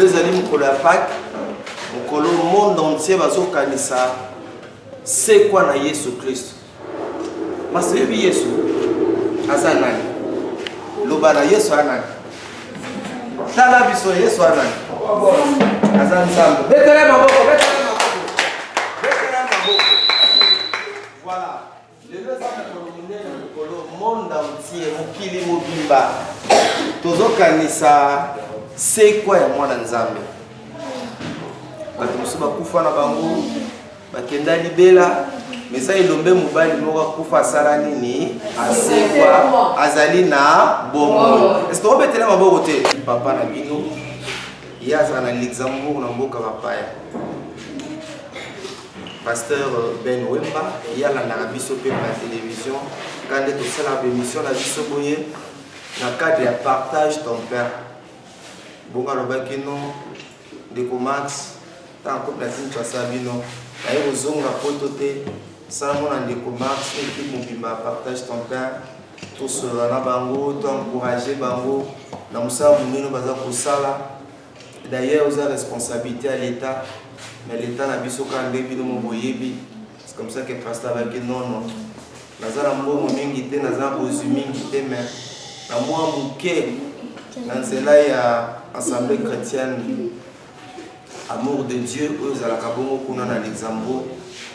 lelo ezali mokolo ya Pâques mokolo monde entier bazokanisa c'est quoi na Yesu Kristo masebi Yesu aza nani loba na Yesu anani tala biso Yesu anani aza nzambe betele maboko voilà lelo eza mokolo monene mokolo monde entier mokili mobimba tozokanisa c'est quoi ya mwana nzambe bato mosusu bakufa na bango bakenda libela mesa ilombe mobali moko akufa asala nini asekwa azali na bomoi est-ce que obetela maboko te papa na bino ye azala na Luxembourg na mboka bapaya pasteur Ben Wemba ye alandaka biso mpe na télévision kande tosalaka émission na biso boye na cadre ya partage ton père bonga lobaki no ndeko Max tant couple na tini twasala bino naye kozonga poto te sala mona ndeko Max équipe mobimba partage ton père tosola na bango toencourage bango na mosala monene baza kosala d'ailleurs oza responsabilité à l'état mais l'état na biso kaka nde bino moboyebi c'est comme ça que pasteur abaki nono naza na mbongo mingi te naza na bozwi mingi te mais na mwa moke na nzela ya assemblée chrétienne amour de Dieu oyo ezalaka bongo kuna na Luxembourg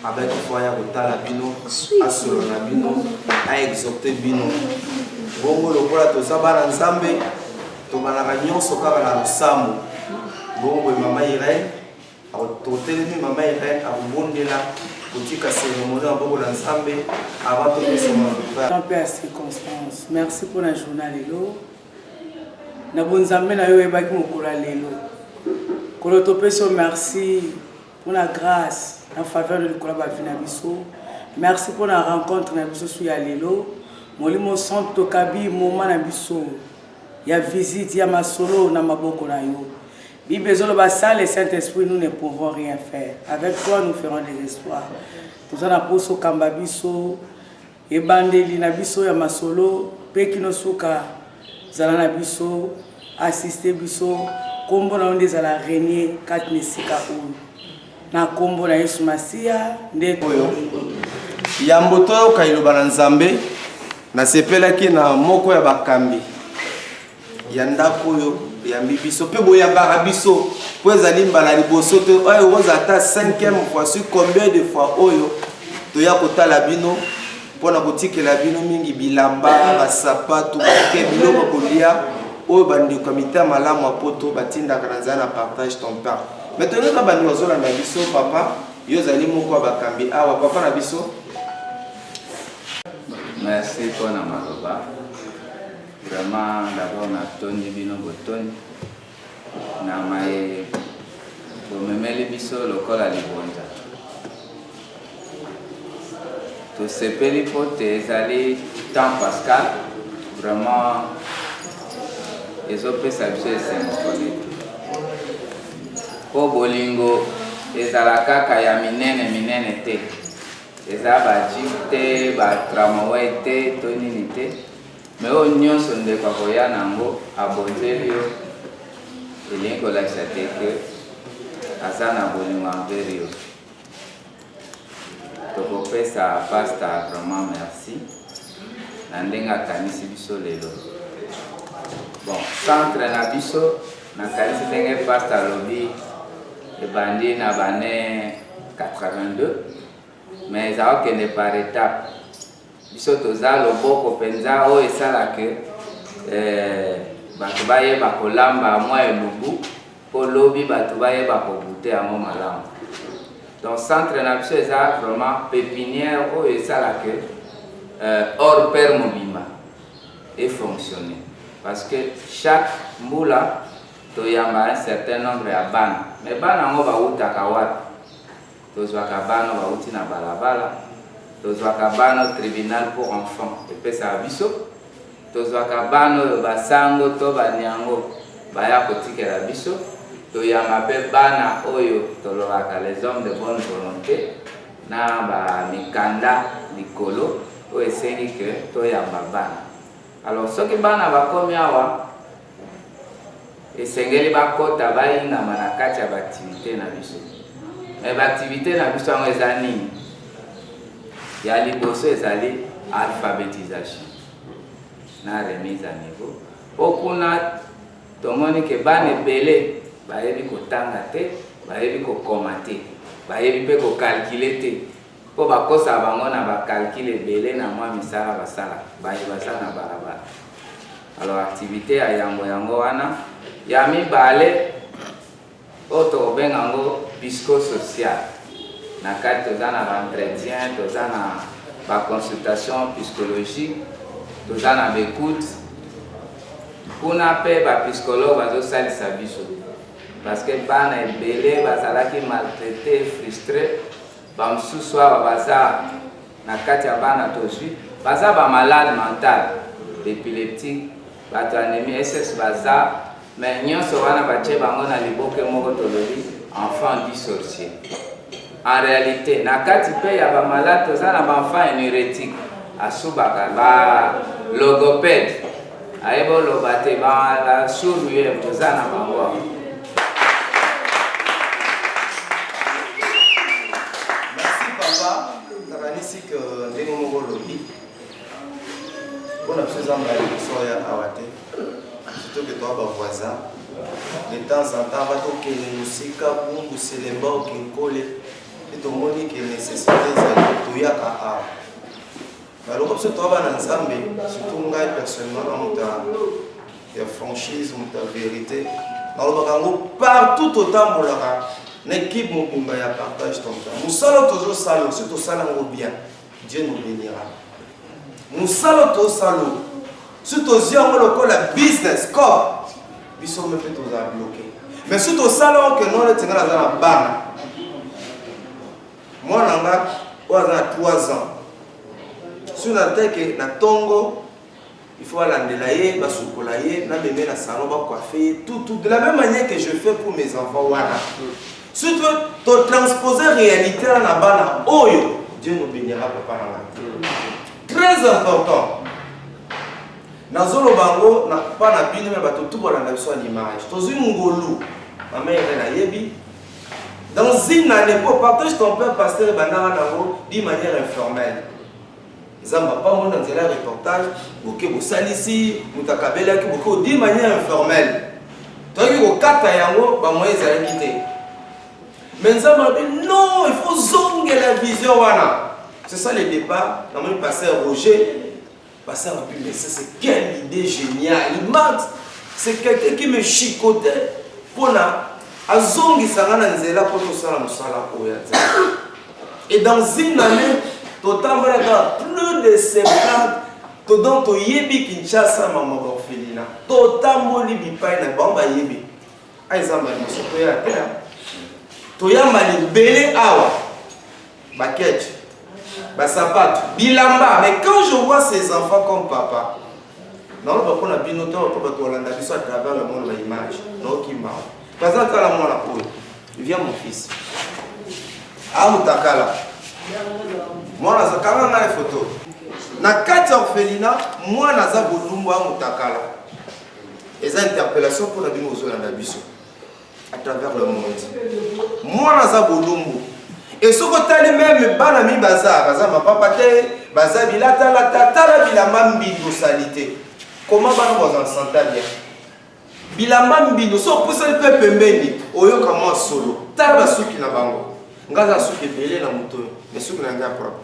abaki fo ya kotala bino asolo na bino aexhorte bino bongo lokola toza bana nzambe tobanaka nyonso kaka na losambo bongo mama Irene totelemi mama Irene akobondela kotika cérémonie ya bongo na nzambe avant topesa mama Tant pis à circonstance. Merci pour la journée lelo. Na bonzambe na yo ebaki mokolo lelo. Kolo topeso merci pour la grâce en faveur de l'école bavina biso. Merci pour la rencontre na biso sur ya lelo. Molimo santo tokabi moment na biso. Ya visite ya masolo na maboko na yo. Bible zolo basa le Saint-Esprit nous ne pouvons rien faire. Avec toi nous ferons des espoirs. Nous allons poso kamba biso ebandeli na biso ya masolo pe kino suka zala na biso assister biso kombo na onde zala renier katni sika oyo na kombo na Yesu Masia nde oyo ya mboto oyo kailoba na nzambe na sepelaki na moko ya bakambi ya ndako oyo ya biso pe boya bara biso po ezali mbala liboso te oyo oza ata 5e fois sur combien de fois oyo toya kotala bino pona kotikela bino mingi bilamba basapatu ke biloko kolia oyo bandeko komite malamu apoto batindaka na nzala na partage ton père maintenant ka bandi wazola na biso papa yo zali moko bakambi awa papa na biso. Merci pour la maloba. Vraiment d'abord na toni bino botoni na mai bomemeli biso lokola libonza to sepeli pote ezali temps pascal vraiment ezopesa biso esengo po bolingo ezala kaka ya minene te eza bajik te batramawe te to nini te me oyo nyonso ndeko akoya nango abonzeli yo elingi kolakisa te ke aza na bolingo envers yo tokopesa pasta vraiment merci na ndenge akanisi biso lelo bon centre na biso nakanisi ndenge pasta alobi ebandi na bane 82 mais ezala okende par étape biso toza loboko mpenza oyo esalaka bato bayeba kolamba mwa elubu mpo lobi bato bayeba kobute yango malamu donc centre na biso eza vraiment pépinière oyo esalaka hors père mobimba efonctionne parce que chaque mbula toyamba un certain nombre ya bana mais bana yango bautaka wapi tozwaka bana bauti na balabala tozwaka bana tribunal pour enfants epesaka biso tozwaka bana oyo basango to baniango baya kotikela biso toyamba mpe bana oyo tolobaka les hommes de bonne volonté na bamikanda likolo oyo esengi ke toyamba bana alors soki bana bakomi awa esengeli bakota bayingama na kati ya baaktivité na biso. Me baaktivité na biso yango eza nini? Ya liboso ezali alphabétisation na remise à niveau. Okuna tomoni ke bana ebele bayebi kotanga te, bayebi kokoma te, bayebi mpe kokalkile te. Po bakosa bango na bakalkile ebele na mwa misala basala bayebasa na balabala. Alors activité ya yango wana ya mibale oyo tokobenga yango psychosocial. Na kati toza na baentretien, toza na baconsultation psychologique, toza na baécoute. Kuna mpe bapsychologue bazosalisa biso parce que bana ebele bazalaki maltraité, frustré. Bamosusu awa baza na kati ya bana tozwi baza bamalade mental, épileptique, bato anémie SS baza, mais nyonso wana batie bango na liboke moko tolobi enfant du sorcier. En réalité na kati mpe ya bamalade toza na baenfant énurétique asubaka balogopède ayeba oloba te basourd-muet toza na bango awa. Ici que ndenge moko lobi mpona biso eza mbala liboso ya awa te, surtout que toa bavoisin de temps en temps batokende mosika bumbu selemba okinkole e tomoni ke nécessité ezali toyaka awa baloko biso toa bana nzambe, surtout ngai personnellement na moto ya franchise, moto ya vérité nalobaka yango partout totambolaka na équipe mobimba ya partage ton temps. Musalo tozo salo, si to salango bien, Dieu nous bénira. Musalo to salo, si to ziango lokola business corps, biso me fait toza bloqué. Mais si to salo que non le tinga na bana. Moi nanga oza 3 ans. Si on a que na tongo il faut aller ye, basukola ye, na bébé na salon ba coiffer tout de la même manière que je fais pour mes enfants wana. Si tu veux transposer réalité dans la bana, oyo, Dieu nous bénira papa na. Très important. Nazolo bango na pas na bino mais bato tout bolanda biso l'image. Tozi ngolu, ma mère na yebi. Dans une année pour partager ton père pasteur bandara nango d'une manière informelle. Zamba pas mon dans un reportage, OK bo salisi, mutakabela ki beaucoup d'une manière informelle. Toi qui au kata yango ba moyen za limité. Mais non, il faut zonger la vision. C'est ça le débat. Dans mon pasteur Roger, pasteur a pu laisser, c'est quelle idée géniale. Il m'a c'est quelqu'un qui me chicotait pour la zongi sarana nzela pour tout ça la musala oyata. Et dans une année, total plus de 50 dont to yebi Kinshasa maman orphelina. Total moli bipai na bamba yebi. Aizamba musoto ya tena. Toyamba libélé awa baketch basapato bilamba. Mais quand je vois ces enfants comme papa non pas qu'on a bien noté pour que on l'a vu à travers le monde l'image non qui m'a par exemple quand la moi la peau il vient mon fils ah mutakala moi na zakanga na photo na kati orphelinat moi na za bolumbu a mutakala et ça interpellation pour la bino zo na biso à travers le monde. Moi, naza bolumbu. Et ce que tu même bana mi baza ma papa te baza bilata la tata bilamba mbindo salité. Comment bana boza santa bien. Bilamba mbindo so pousa le pepe mbeni oyo kama solo. Tala basuki na bango. Ngaza suki belé na moto mais suki na nga propre.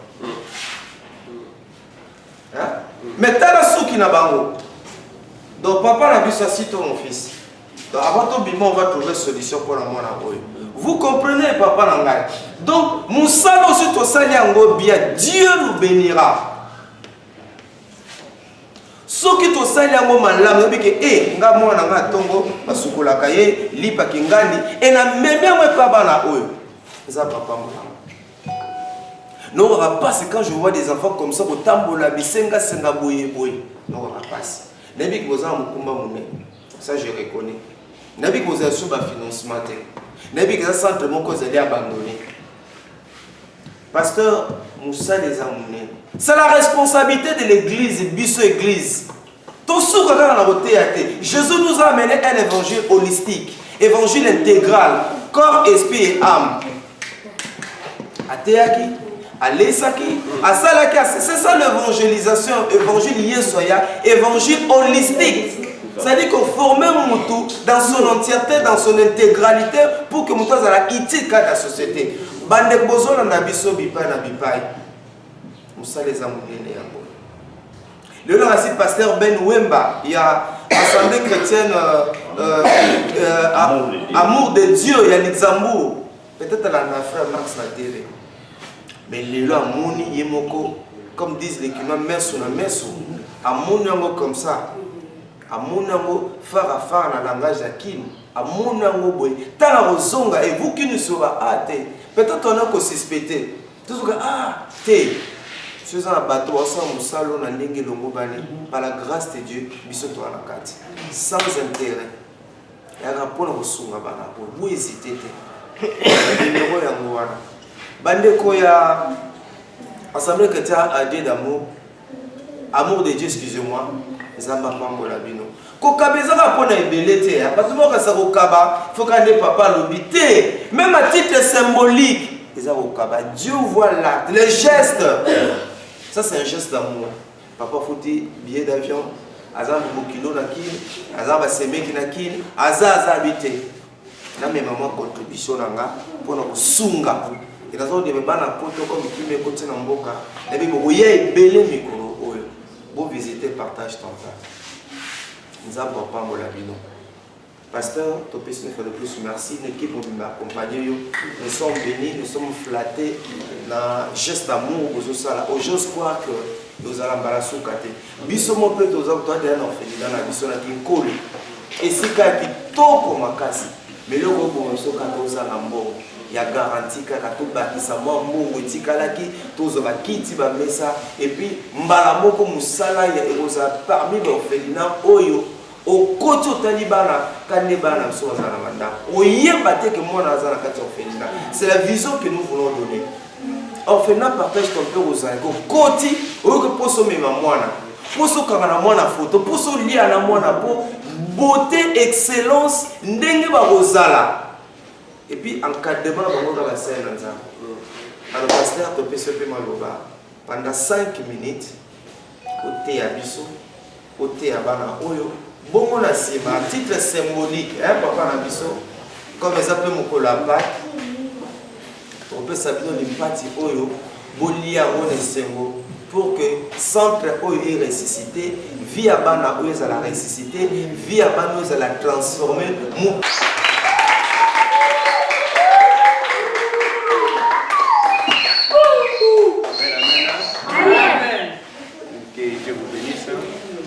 Hein? Mais tala suki na bango. Donc papa na biso sito mon fils. Donc avant tout bimon on va trouver solution pour la mona boy. Vous comprenez papa nangai. Donc musalo aussi to sali yango bien Dieu nous bénira. Soki to sali yango malamu bike nga mwana nga tongo basukola kaye lipa kingani et na meme moi papa na oyo. Ça papa moi. Non on va passer quand je vois des enfants comme ça au tambola bisenga senga boye boye. Non on va passer. Nebi koza mukumba mune. Ça je reconnais. Nabi koza suba financement te. Nabi koza centre mon cause est abandonné. Pasteur Moussa les a menés. C'est la responsabilité de l'église, biso église. Jésus nous a amené un évangile holistique, évangile intégral, corps, esprit et âme. C'est ça l'évangélisation, évangile yesoya, évangile holistique. C'est-à-dire qu'on forme Moutou dans son entièreté, dans son intégralité, pour que Moutou soit la utile dans la société. Bande bozo na biso bipai na bipai. Moussa les amoureux. Le nom est pasteur Ben Wemba. Il y a Assemblée chrétienne Amour de Dieu, il y a Luxembourg. Peut-être la frère Max Nadere. Mais le nom Amouni Yemoko, comme disent les Kinois, Mersou na Mersou. Amouni Yango comme ça. Amouni Yango, phare à phare dans le langage d'Akin. Amouni Yango boy. Tala Rozonga, et vous qui ne saurez pas, peut-être on a qu'on suspecté. Tout ce que, faisant un bateau ensemble, par la grâce de Dieu, sans intérêt. Il y a un rapport au Sunga, vous hésitez. Bandeko ya Assemblée chrétienne a Dieu d'amour, amour de Dieu, excusez-moi, Zamba Pambola Bino. Kokabeza rapona ebelete, parce que moi ça kokaba, faut qu'on ait papa l'obité, même à titre symbolique. Dieu voit l'acte, les gestes. Ça c'est un geste d'amour. Papa fouti billet d'avion, Azam Bokilo Nakin, Azam Basemeki Nakin, Azam habité. Là mes mamans contribution nanga pour nous sunga. Et dans des bana poto comme qui me côté na mboka. Et puis vous voyez belé micro oyo. Bon visiter partage ton temps. Nous avons pas mon labino. Pasteur, Topé, une fois de plus, merci. L'équipe m'a accompagné. Nous sommes bénis, nous sommes flattés dans le geste d'amour. J'ose croire que nous allons embarrasser le côté. Bissomo peut aux autres, toi, dans la mission qui est collée. Et c'est quand il toko makasi. Mais le gros pour nous, quand nous allons il y a garanti que tout bâtissement mbongo etikalaki tous ba kiti ba mesa et puis mbala moko musala ya erosa parmi les orphelinats oyo au côté talibana kane bana so za na manda oyeba te que moi na za na kati orphelinat. C'est la vision que nous voulons donner. Orphelinat partage ton père aux ango koti oyo que poso mema mwana poso kanga na mwana photo poso lia na mwana po beauté excellence ndenge ba rozala. Et puis, encadrement dans la scène, alors pasteur, tu peux se faire pendant 5 minutes, côté à Bissou, côté à Bana Oyo, bon, on a un titre symbolique, hein, papa na Bissou, comme ils appellent mon collab, on peut s'appeler l'impact Oyo, Bolia Onesengo, pour que centre Oyo est ressuscité, vie à Bana Oyo à la ressuscité, vie à Bana Oyo à la transformer.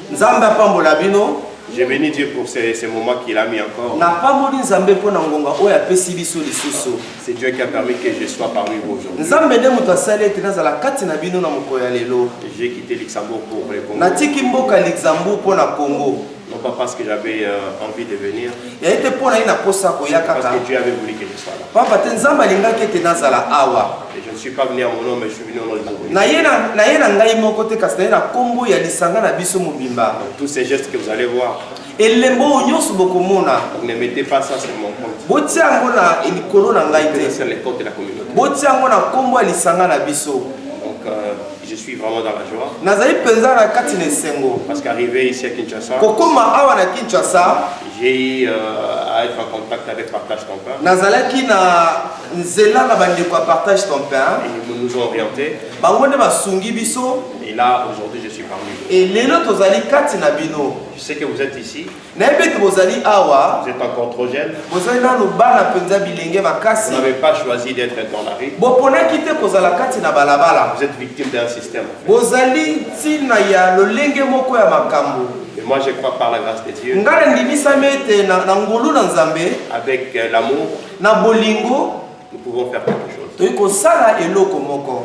Nzamba Pambola Bino. Je bénis Dieu pour ces moments qu'il a mis encore. C'est Dieu qui a permis que je sois parmi vous aujourd'hui. J'ai quitté Luxembourg pour le Congo. Non pas parce que j'avais envie de venir, parce que Dieu avait voulu que je sois là. Et je ne suis pas venu à mon nom, mais je suis venu au nom de Dieu. Tous ces gestes que vous allez voir, ne mettez pas ça sur mon compte. C'est les comptes de la communauté. Donc, je suis vraiment dans la joie. Parce qu'arrivé ici à Kinshasa, j'ai eu à être en contact avec Partage ton Pain. Et ils nous ont orientés. Et là, aujourd'hui, je suis parmi vous. Je sais que vous êtes ici. Vous êtes encore trop jeune. Vous n'avez pas choisi d'être dans la rue. Vous êtes victime d'un système. Et moi, je crois par la grâce de Dieu, avec l'amour, nous pouvons faire quelque chose. Vous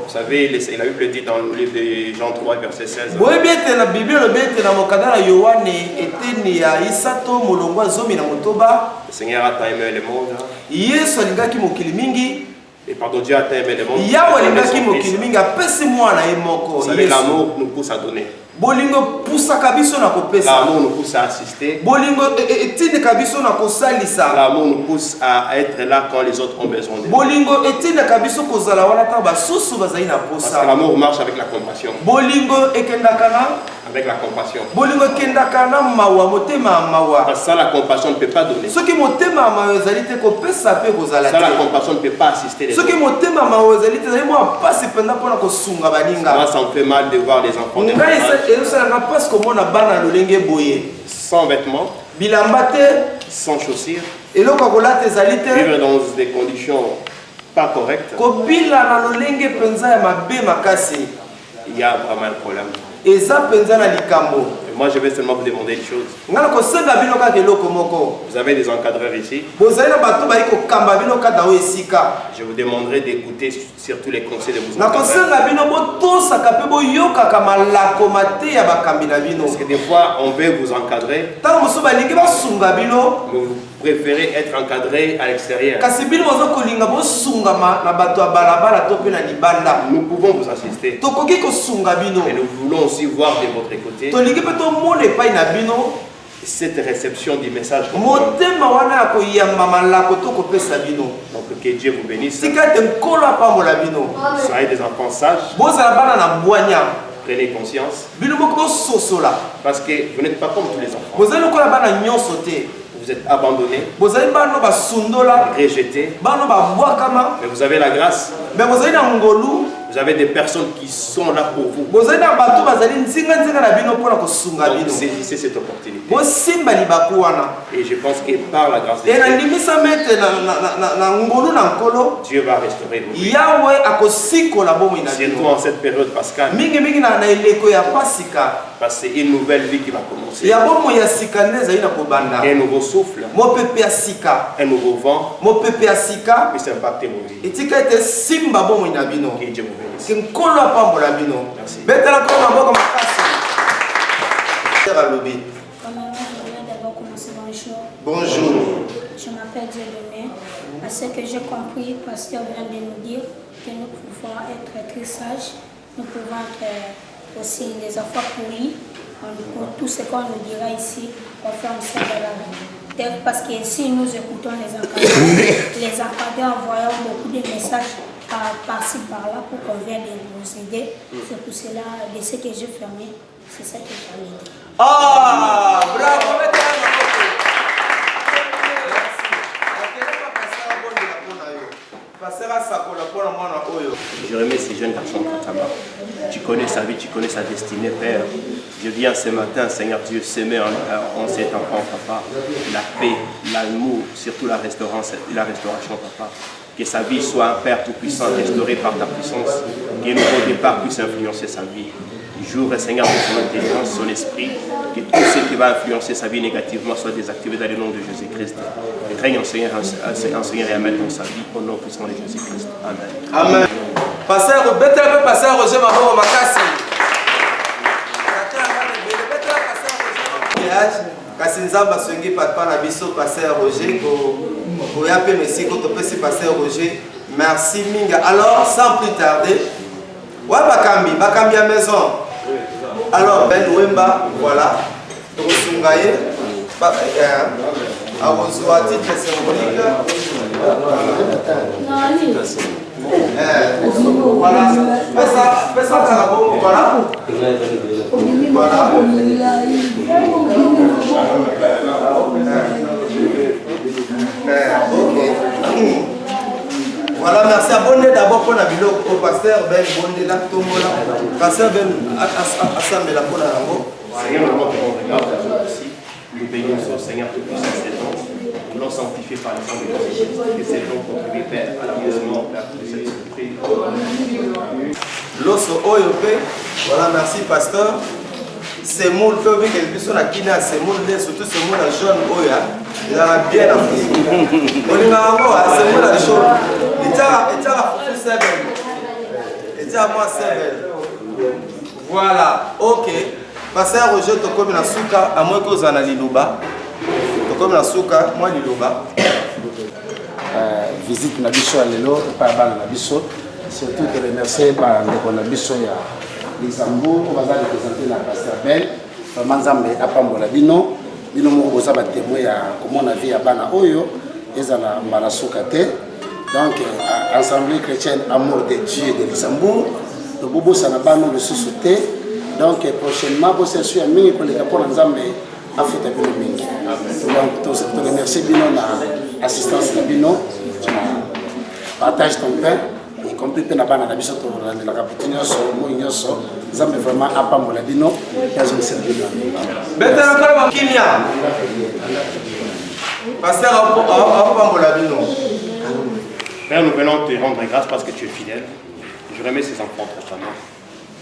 savez, la Bible dit dans le livre de Jean 3, verset 16. Le Seigneur a tant aimé le monde. Et pardon, Dieu a tant aimé le monde. Vous savez, l'amour nous pousse à donner. Bolingo pusaka biso na kopesa. L'amour nous pousse à assister. Bolingo etindika biso na kosalisa. L'amour nous pousse à être là quand les autres ont besoin de nous. Bolingo etindika biso kozala wana ta basusu bazali na posa. Parce que l'amour marche avec la compassion. Bolingo ekendaka na avec la compassion. Bolingo ekendaka na mawa motema mawa. Parce que sans la compassion on ne peut pas donner. Soki motema mawa ezali te kopesa pe kozala te. Sans la compassion on ne peut pas assister les autres. Soki motema mawa ezali te ezali mo pasi penda pona kosunga baninga. Moi ça me fait mal de voir les enfants de sans vêtements, sans chaussures, vivre dans des conditions pas correctes. Il y a vraiment un problème. Et moi je vais seulement vous demander une chose. Vous avez des encadreurs ici. Je vous demanderai d'écouter surtout les conseils de vos encadreurs. Parce que des fois on veut vous encadrer, mais vous préférez être encadré à l'extérieur. Nous pouvons vous assister. Et nous voulons aussi voir de votre côté cette réception du message. Donc que Dieu vous bénisse. Soyez des enfants sages. Prenez conscience. Parce que vous n'êtes pas comme tous les enfants. Vous êtes abandonnés, rejetés, mais vous avez la grâce. Vous avez des personnes qui sont là pour vous. Donc saisissez cette opportunité. Et je pense que par la grâce de Dieu, Dieu va restaurer vos vies. Surtout en cette période pascale. Parce que c'est une nouvelle vie qui va commencer. Un nouveau souffle, un nouveau vent puisse impacter vos vies. Que Dieu vous bénisse. Merci. Bonjour. Je m'appelle Dieudonné. À ce que j'ai compris, le pasteur vient de nous dire que nous pouvons être très sages, nous pouvons être aussi des enfants pourris. Pour tout ce qu'on nous dira ici, on fait en sorte de la vie. Parce que si nous écoutons les encadreurs envoyant beaucoup de messages par-ci par-là pour qu'on vienne de nous aider. C'est pour cela, de ce que j'ai fermé, c'est ça que j'ai dit. Ah, bravo! Je remets ces jeunes garçons à ta main. Tu connais sa vie, tu connais sa destinée, Père. Je viens ce matin, Seigneur Dieu, s'aimer en cet enfant, Papa. La paix, l'amour, surtout la restauration, Papa. Que sa vie soit un Père tout-puissant, restauré par ta puissance. Qu'un nouveau départ puisse influencer sa vie. Jour, Seigneur, de son intelligence, son esprit, que tout ce qui va influencer sa vie négativement soit désactivé dans le nom de Jésus-Christ. Règne en Seigneur et amène dans sa vie au nom puissant de Jésus-Christ. Amen. Amen. Pasteur Roger Maboro Makasi. Kasi nzamba songi papa na biso Pasteur Roger ko yape merci ko topesi Pasteur Roger. Merci minga. Alors sans plus tarder, wa bakambi à maison. Alors Ben Wemba, voilà. Tosungaye à vos titre symbolique. Voilà. Pesa carabo, voilà. Voilà. Ok. Voilà, merci. Abonnez d'abord pour la vidéo au pasteur Ben Bonde là, Tomola. Pasteur Ben Assemblée là pour la rango. Seigneur, le monde que l'on regarde ici, nous bénissons Seigneur tout puissant ces dons. Nous l'ont sanctifié par le sang de Jésus. Que ces dons contribuent, Père, à l'apaisement de cet esprit. L'osso Oyope, voilà, merci pasteur. C'est mon fait que les personnes à Kina, c'est mon surtout ce monde à jaune Oya. Il a bien appris. On est à moi, c'est mon à jaune. Et tu as moi 7. Voilà, ok. Pasteur Roger, tu comme la souka, à moins que vous en avez liloba. Tu comme la souka, moi liloba. Visite Nabiso à l'élo, pas à Nabiso. Surtout de remercier Nabiso Luxembourg, on va représenter la pasteur Ben. Vraiment, Nzambe apambola bino. Bino moko boza ba témoin ya comment on a vu à bana oyo ezala mbala sokate. Donc Assemblée chrétienne Amour de Dieu de Luxembourg. Le bobo sana bano le sous-sauté. Donc prochainement vous êtes sûr mingi ko le rapport Nzambe afuta bino mingi. Donc to remercier bino na assistance na bino. Partage ton pain. Y compris na bana na biso to la capitaine so mo nyoso Nzambe vraiment apambola bino yazo servir. Betana kala kimia. Pasteur apambola bino. Père, nous venons te rendre grâce parce que tu es fidèle. Je remets ces enfants entre ta main.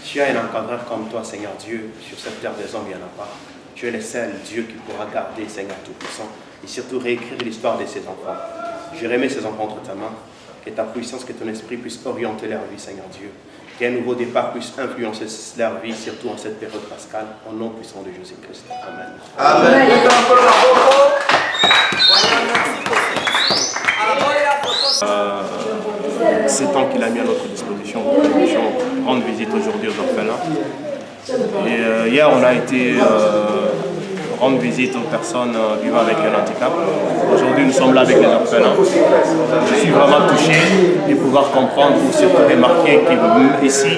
Tu as un encadreur comme toi, Seigneur Dieu, sur cette terre des hommes, il n'y en a pas. Tu es le seul Dieu qui pourra garder, Seigneur Tout-Puissant, et surtout réécrire l'histoire de ces enfants. Je remets ces enfants entre ta main. Que ta puissance, que ton esprit puisse orienter leur vie, Seigneur Dieu. Qu'un nouveau départ puisse influencer leur vie, surtout en cette période pascale, au nom puissant de Jésus-Christ. Amen. Amen. C'est temps qu'il a mis à notre disposition pour que nous puissions rendre visite aujourd'hui aux orphelins. Et hier, on a été rendre visite aux personnes vivant avec un handicap. Aujourd'hui, nous sommes là avec les orphelins. Je suis vraiment touché de pouvoir comprendre ou surtout remarquer qu'ici,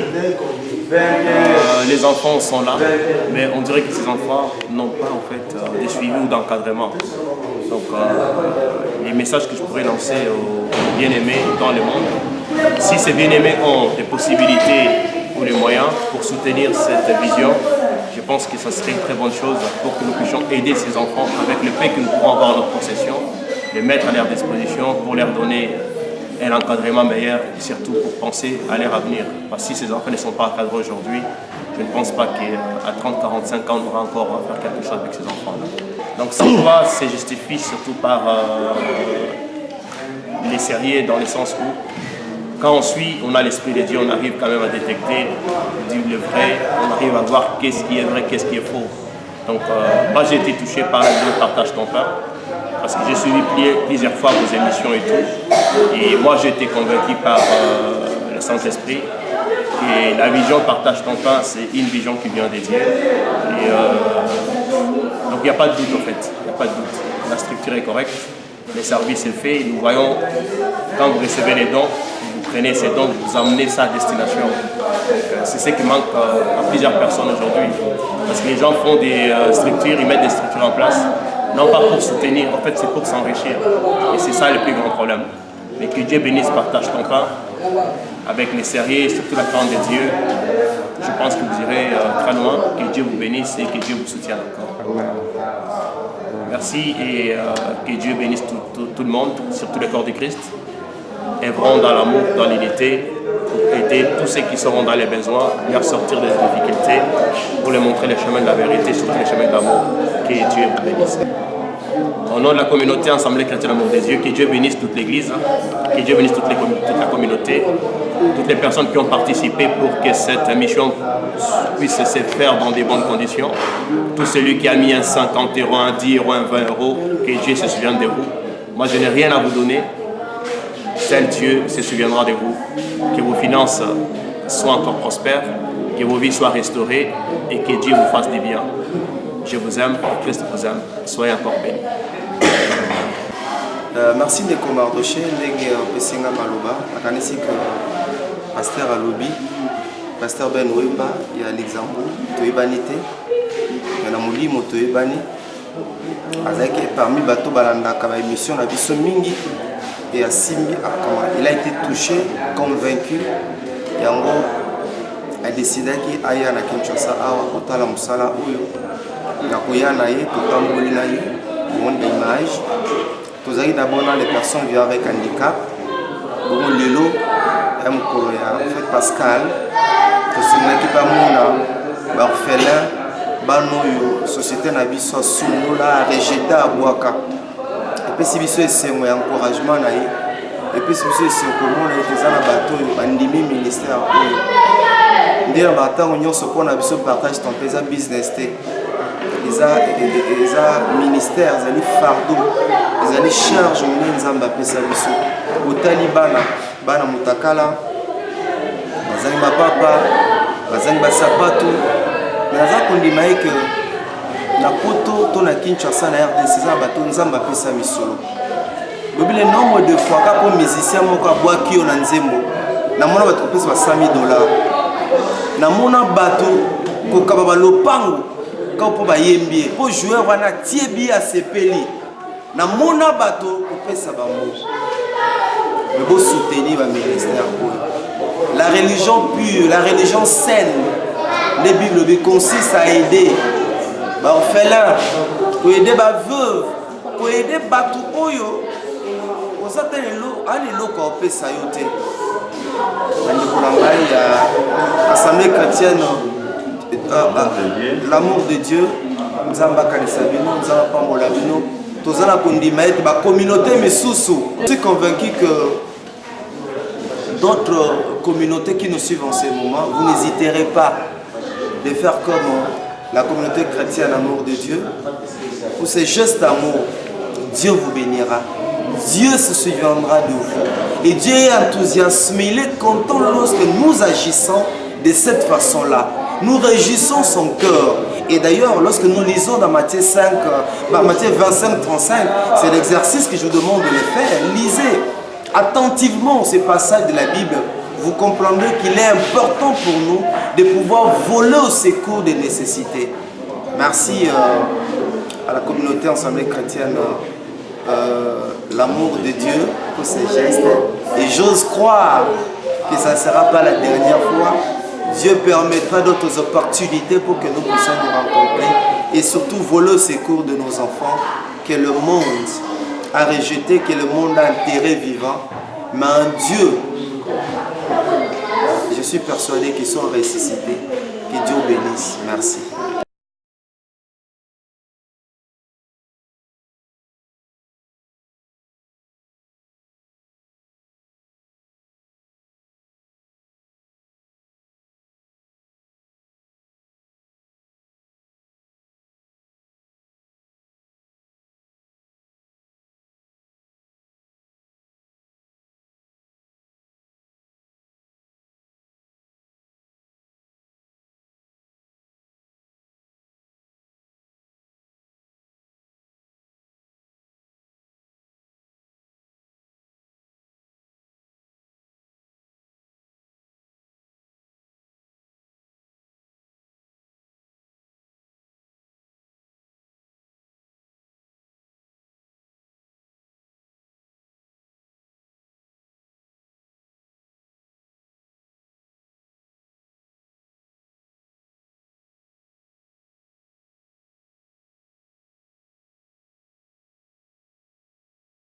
les enfants sont là, mais on dirait que ces enfants n'ont pas en fait de suivi ou d'encadrement. Donc, les messages que je pourrais lancer aux bien-aimés dans le monde, si ces bien-aimés ont des possibilités ou les moyens pour soutenir cette vision, je pense que ça serait une très bonne chose pour que nous puissions aider ces enfants avec le pain que nous pouvons avoir en notre possession, les mettre à leur disposition pour leur donner un encadrement meilleur et surtout pour penser à leur avenir. Parce que si ces enfants ne sont pas encadrés aujourd'hui, je ne pense pas qu'à 30, 45 ans, on aura encore à faire quelque chose avec ces enfants-là. Donc cette loi se justifie surtout par les sérieux dans le sens où quand on suit, on a l'esprit de Dieu, on arrive quand même à détecter le vrai, on arrive à voir qu'est-ce qui est vrai, qu'est-ce qui est faux. Donc moi j'ai été touché par le partage ton pain, parce que j'ai suivi plusieurs fois vos émissions et tout. Et moi j'ai été convaincu par le Saint-Esprit. Et la vision partage ton pain, c'est une vision qui vient de Dieu. Et donc il n'y a pas de doute en fait, il n'y a pas de doute. La structure est correcte, le service est fait, nous voyons quand vous recevez les dons, vous prenez ces dons, vous amenez ça à destination. C'est ce qui manque à plusieurs personnes aujourd'hui. Parce que les gens font des structures, ils mettent des structures en place, non pas pour soutenir, en fait c'est pour s'enrichir. Et c'est ça le plus grand problème. Mais que Dieu bénisse, partage ton pain, avec les sérieux, surtout la crainte de Dieu. Je pense que vous irez très loin, que Dieu vous bénisse et que Dieu vous soutienne encore. Merci et que Dieu bénisse tout le monde, surtout le corps de Christ. Œuvrons dans l'amour, dans l'unité, pour aider tous ceux qui seront dans les besoins, leur sortir des difficultés, pour leur montrer les chemins de la vérité, surtout les chemins de l'amour. Que Dieu vous bénisse. Au nom de la communauté Assemblée chrétienne Amour des Dieux, que Dieu bénisse toute l'Église, que Dieu bénisse toute la communauté, toutes les personnes qui ont participé pour que cette mission puisse se faire dans de bonnes conditions. Tout celui qui a mis un 50 €, un 10 €, un 20 €, que Dieu se souvienne de vous. Moi, je n'ai rien à vous donner. Seul Dieu se souviendra de vous. Que vos finances soient encore prospères, que vos vies soient restaurées et que Dieu vous fasse du bien. Je vous aime, Christ vous aime. Soyez encore bénis. Merci de Mardoché, ndenge pesinga maloba, nakanisi que pasteur alobi, pasteur Ben Wemba ya Luxembourg, toyebani te, na molimo toyebani, azaki parmi bato balandaka ba émission na biso mingi et asimbi akama. Il a été touché, convaincu, yango a décidé ki aya na Kinshasa awa kotala musala oyo. Na koya na ye, totamboli na ye, monde d'image. Tous d'abord les personnes vivant avec handicap. Bon lelo, en fait Pascal, tous ceux qui pas mon orphelin, banoyo société na biso suno la rejeté à Boaka. Et puis si biso c'est un encouragement na ye. Et puis si biso c'est comment na été na bateau andimi ministère oyo. Ndira batango nyonso pona biso partage ton pesa business té. Eza ministère, ezali fardeau, ezali charge moni nzambe apesa biso. Otali bana mutakala, bazali mapapa, bazangi basapato mais naza kondima ye ke na poto to na Kinshasa na RDC eza bato nzambe apesa misolo lobi le nombre de fois kaka mpo musicien moko abwaki yo na nzembo namona bato kopesa ba $100 000 namona bato kokaba balopango ka mpo bayembi ye mpo joueur wana tie bi asepeli namona bato kopesa bango mais beau soutenir ba ministère oyo la religion pure la religion saine les bibles consiste à aider ba orphelin ko aider ba veuve ko aider bato oyo ozata lelo ko opesa yo te bandeko na ngai ya assemblée chrétienne l'amour de Dieu nzambe akanisa bino nzambe apambola bino tozala kondima ete bacommunauté misusu. Je suis convaincu que d'autres communautés qui nous suivent en ce moment, vous n'hésiterez pas de faire comme la communauté chrétienne Amour de Dieu. Pour ces gestes d'amour, Dieu vous bénira. Dieu se souviendra de vous. Et Dieu est enthousiasmé, il est content lorsque nous agissons de cette façon-là. Nous réjouissons son cœur. Et d'ailleurs, lorsque nous lisons dans Matthieu 25-35, c'est l'exercice que je vous demande de le faire. Lisez attentivement ces passages de la Bible. Vous comprendrez qu'il est important pour nous de pouvoir voler au secours des nécessités. Merci à la communauté Assemblée chrétienne, l'amour de Dieu pour ces gestes. Et j'ose croire que ça ne sera pas la dernière fois. Dieu permettra d'autres opportunités pour que nous puissions nous rencontrer et surtout voler au secours de nos enfants que le monde a rejeté, que le monde a enterré vivant. Mais en Dieu, je suis persuadé qu'ils sont ressuscités. Que Dieu bénisse. Merci.